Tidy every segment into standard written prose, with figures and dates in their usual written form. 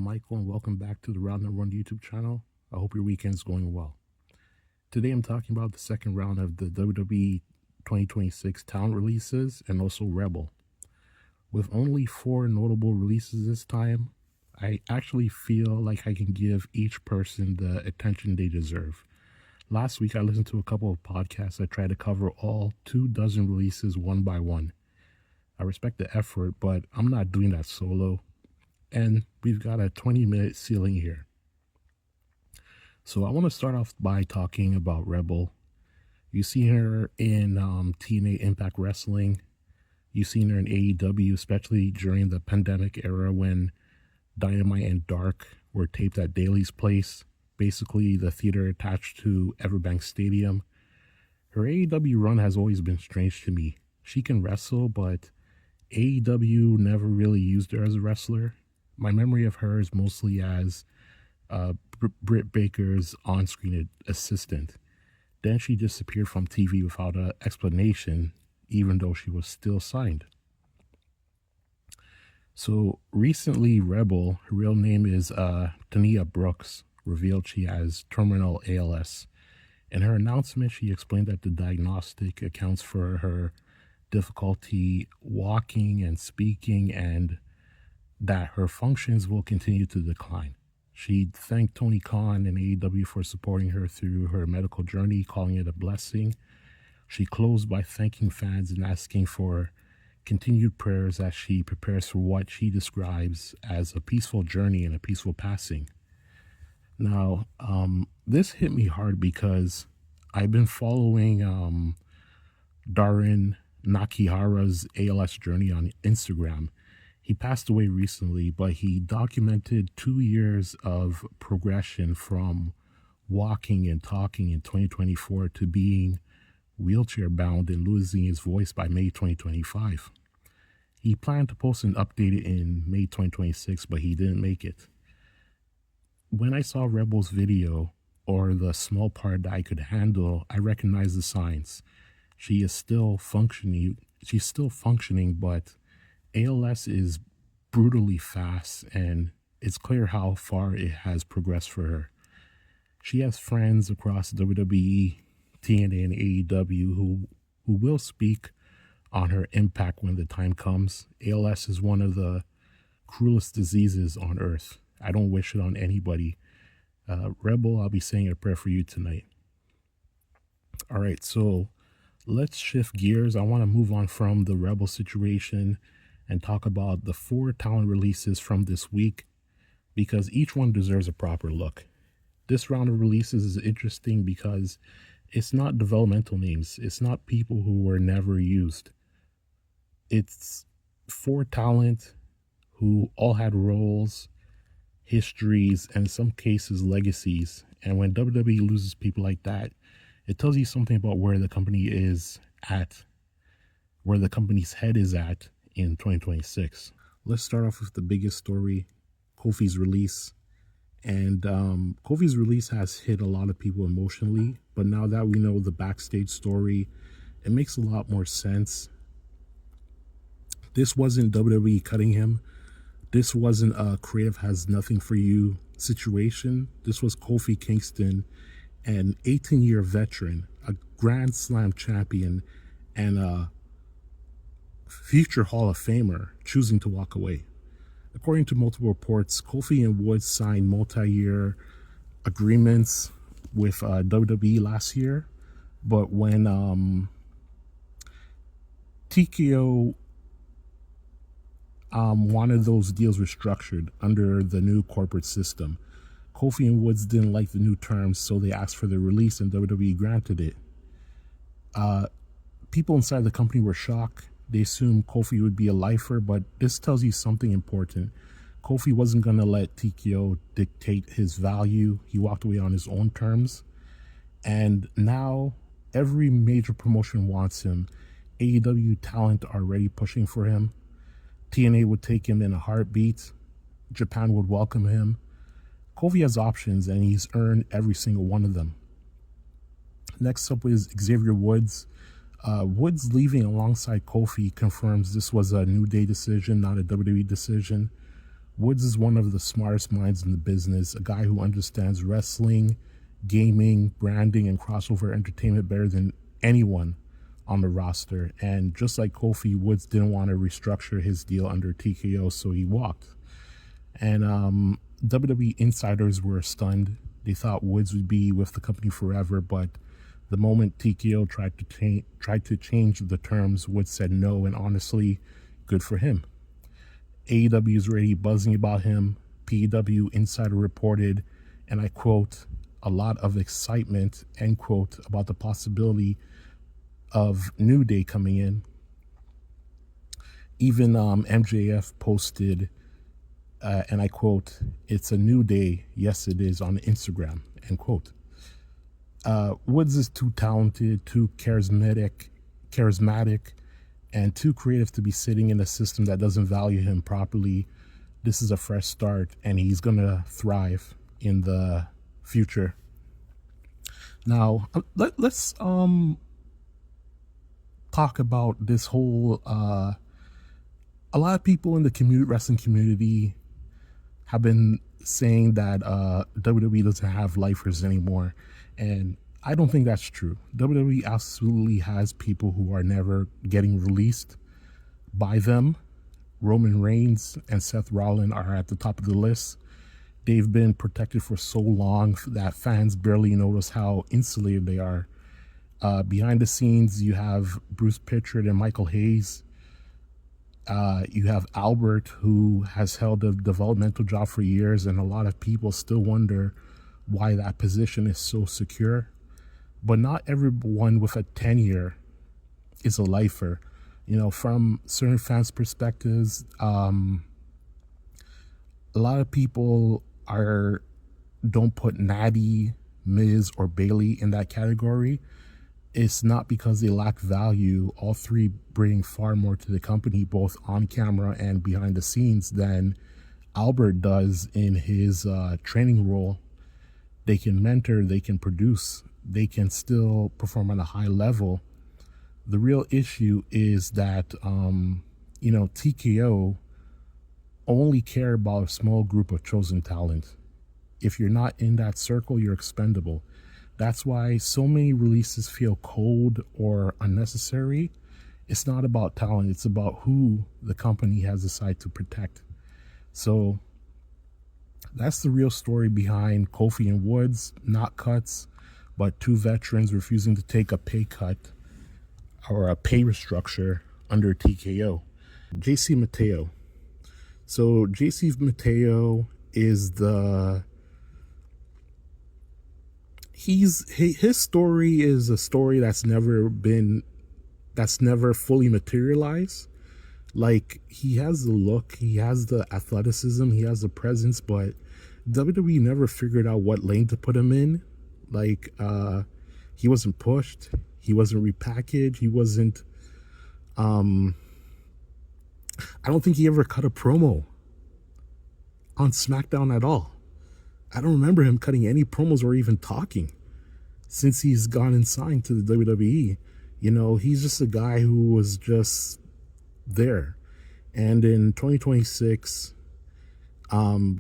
Michael, and welcome back to the Round No.1 YouTube channel. I hope your weekend's going well. Today I'm talking about the second round of the WWE 2026 talent releases and also Rebel. With only 4 notable releases this time, I actually feel like I can give each person the attention they deserve. Last week I listened to a couple of podcasts that tried to cover all 24 releases one by one. I respect the effort, but I'm not doing that solo. And we've got a 20-minute ceiling here. So I want to start off by talking about Rebel. You've seen her in TNA Impact Wrestling. You've seen her in AEW, especially during the pandemic era when Dynamite and Dark were taped at Daly's Place, basically the theater attached to Everbank Stadium. Her AEW run has always been strange to me. She can wrestle, but AEW never really used her as a wrestler. My memory of her is mostly as Britt Baker's on-screen assistant. Then she disappeared from TV without an explanation, even though she was still signed. So recently, Rebel, her real name is Tanea Brooks, revealed she has terminal ALS. In her announcement, she explained that the diagnostic accounts for her difficulty walking and speaking, and that her functions will continue to decline. She thanked Tony Khan and AEW for supporting her through her medical journey, calling it a blessing. She closed by thanking fans and asking for continued prayers as she prepares for what she describes as a peaceful journey and a peaceful passing. Now, this hit me hard because I've been following Darin Nakihara's ALS journey on Instagram. He passed away recently, but he documented 2 years of progression from walking and talking in 2024 to being wheelchair bound and losing his voice by May 2025. He planned to post an update in May 2026, but he didn't make it. When I saw Rebel's video, or the small part that I could handle, I recognized the signs. She's still functioning, but ALS is brutally fast, and it's clear how far it has progressed for her. She has friends across WWE, TNA, and AEW who will speak on her impact when the time comes. ALS is one of the cruelest diseases on earth. I don't wish it on anybody. Rebel, I'll be saying a prayer for you tonight. All right, so let's shift gears. I want to move on from the Rebel situation and talk about the 4 talent releases from this week, because each one deserves a proper look. This round of releases is interesting because it's not developmental names. It's not people who were never used. It's 4 talent who all had roles, histories, and in some cases legacies. And when WWE loses people like that, it tells you something about where the company is at, where the company's head is at in 2026. Let's start off with the biggest story, Kofi's release. And Kofi's release has hit a lot of people emotionally, but now that we know the backstage story, it makes a lot more sense. This wasn't WWE cutting him. This wasn't a creative has nothing for you situation. This was Kofi Kingston, an 18-year veteran, a Grand Slam champion, and a future Hall of Famer, choosing to walk away. According to multiple reports, Kofi and Woods signed multi-year agreements with WWE last year, but when TKO wanted those deals restructured under the new corporate system, Kofi and Woods didn't like the new terms, so they asked for their release and WWE granted it. People inside the company were shocked. They assumed Kofi would be a lifer, but this tells you something important. Kofi wasn't going to let TKO dictate his value. He walked away on his own terms. And now every major promotion wants him. AEW talent are already pushing for him. TNA would take him in a heartbeat. Japan would welcome him. Kofi has options, and he's earned every single one of them. Next up is Xavier Woods. Woods leaving alongside Kofi confirms this was a New Day decision, not a WWE decision. Woods is one of the smartest minds in the business, a guy who understands wrestling, gaming, branding, and crossover entertainment better than anyone on the roster. And just like Kofi, Woods didn't want to restructure his deal under TKO, so he walked. And WWE insiders were stunned. They thought Woods would be with the company forever, but the moment TKO tried to change the terms, Woods said no, and honestly, good for him. AEW is already buzzing about him. PW Insider reported, and I quote, a lot of excitement, end quote, about the possibility of New Day coming in. Even MJF posted, and I quote, it's a new day, yes it is, on Instagram, end quote. Woods is too talented, too charismatic, and too creative to be sitting in a system that doesn't value him properly. This is a fresh start, and he's going to thrive in the future. Now, let's talk about this whole... a lot of people in the wrestling community have been saying that WWE doesn't have lifers anymore, and I don't think that's true. WWE absolutely has people who are never getting released by them. Roman Reigns and Seth Rollins are at the top of the list. They've been protected for so long that fans barely notice how insulated they are. Behind the scenes, you have Bruce Pritchard and Michael Hayes. You have Albert, who has held a developmental job for years, and a lot of people still wonder why that position is so secure. But not everyone with a tenure is a lifer. You know, from certain fans' perspectives, a lot of people don't put Natty, Miz, or Bailey in that category. It's not because they lack value. All three bring far more to the company, both on camera and behind the scenes, than Albert does in his training role. They can mentor, they can produce, they can still perform at a high level. The real issue is that, TKO only care about a small group of chosen talent. If you're not in that circle, you're expendable. That's why so many releases feel cold or unnecessary. It's not about talent. It's about who the company has decided to protect. So that's the real story behind Kofi and Woods, not cuts, but two veterans refusing to take a pay cut or a pay restructure under TKO. JC Mateo. So JC Mateo is his story is a story that's never fully materialized. Like, he has the look, he has the athleticism, he has the presence, but WWE never figured out what lane to put him in. Like, he wasn't pushed, he wasn't repackaged, he wasn't, I don't think he ever cut a promo on SmackDown at all. I don't remember him cutting any promos or even talking since he's gone and signed to the WWE. You know, he's just a guy who was just there. And in 2026,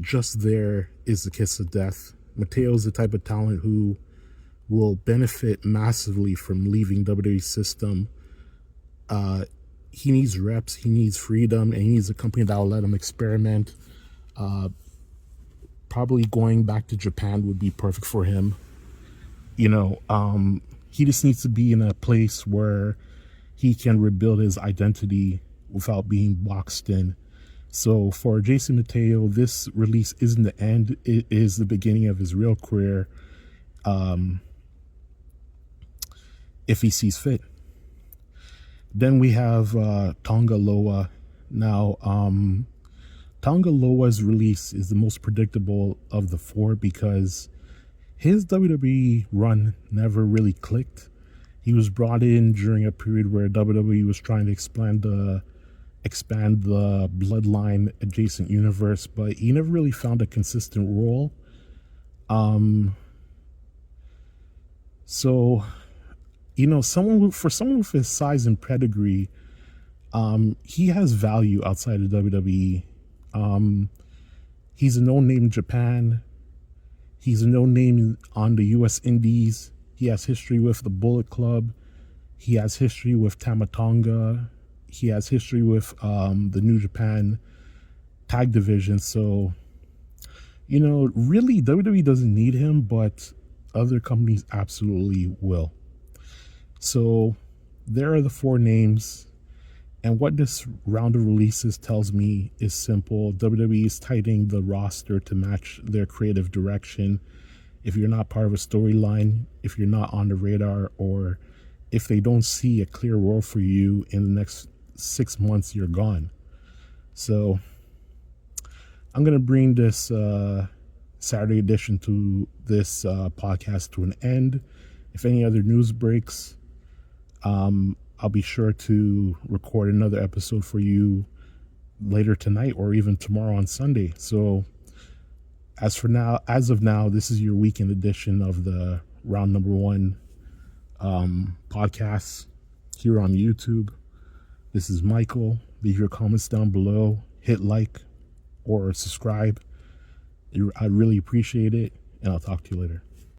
just there is the kiss of death. Mateo's the type of talent who will benefit massively from leaving WWE system. He needs reps, he needs freedom, and he needs a company that will let him experiment. Probably going back to Japan would be perfect for him. You know, he just needs to be in a place where he can rebuild his identity without being boxed in. So for Jason Mateo, this release isn't the end. It is the beginning of his real career, if he sees fit. Then we have Tonga Loa. Now, Tonga Loa's release is the most predictable of the four because his WWE run never really clicked. He was brought in during a period where WWE was trying to expand the Bloodline adjacent universe, but he never really found a consistent role. So, you know, for someone with his size and pedigree, he has value outside of WWE. He's a no-name in Japan. He's a no-name on the U.S. Indies. He has history with the Bullet Club. He has history with Tonga. He has history with the New Japan tag division. So, really, WWE doesn't need him, but other companies absolutely will. So there are the 4 names. And what this round of releases tells me is simple. WWE is tightening the roster to match their creative direction. If you're not part of a storyline, if you're not on the radar, or if they don't see a clear role for you in the next 6 months, you're gone. So I'm going to bring this Saturday edition to this podcast to an end. If any other news breaks, I'll be sure to record another episode for you later tonight or even tomorrow on Sunday. So as of now, this is your weekend edition of the Round Number 1 podcast here on YouTube. This is Michael. Leave your comments down below. Hit like or subscribe. I really appreciate it, and I'll talk to you later.